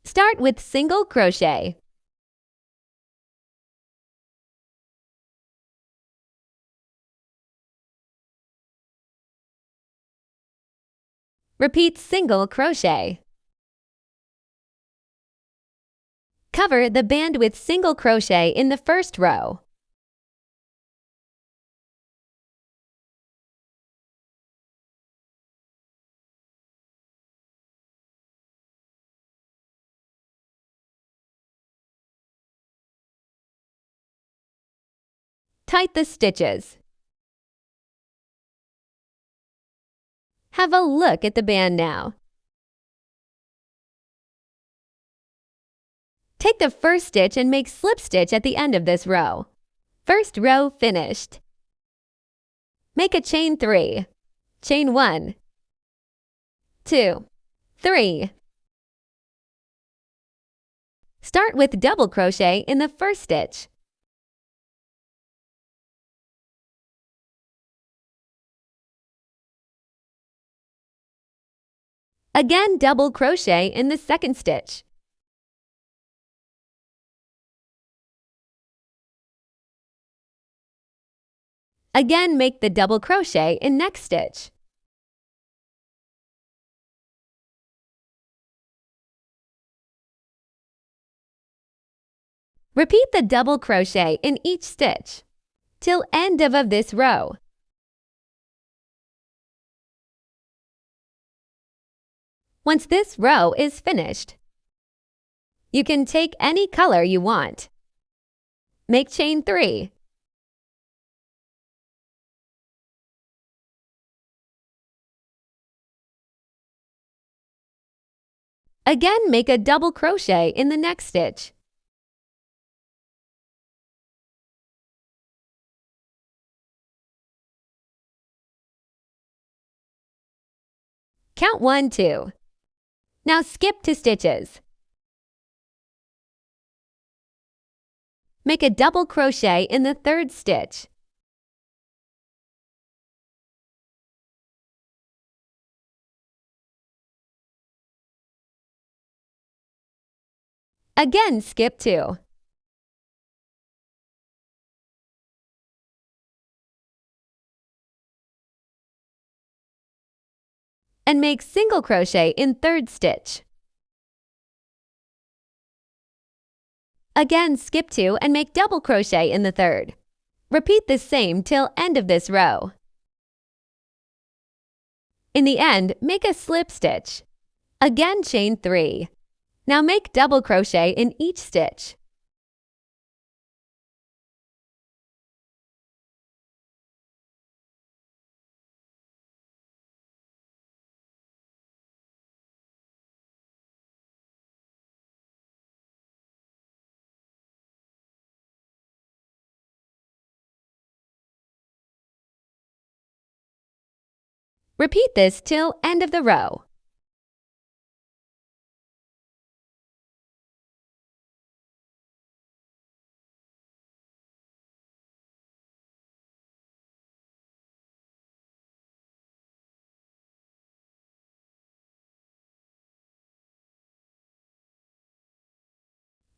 Start with single crochet. Repeat single crochet. Cover the band with single crochet in the first row. Tight the stitches. Have a look at the band now. Take the first stitch and make slip stitch at the end of this row. First row finished. Make a chain 3. Chain 1, 2, 3. Start with double crochet in the first stitch. Again, double crochet in the second stitch. Again, make the double crochet in next stitch. Repeat the double crochet in each stitch till end of this row. Once this row is finished, you can take any color you want. Make chain 3. Again, make a double crochet in the next stitch. Count 1, 2. Now skip 2 stitches. Make a double crochet in the third stitch. Again, skip 2. And make single crochet in third stitch. Again, skip 2 and make double crochet in the third. Repeat the same till end of this row. In the end, make a slip stitch. Again, chain 3. Now make double crochet in each stitch. Repeat this till end of the row.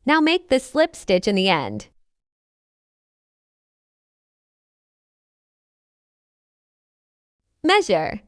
Now make the slip stitch in the end. Measure.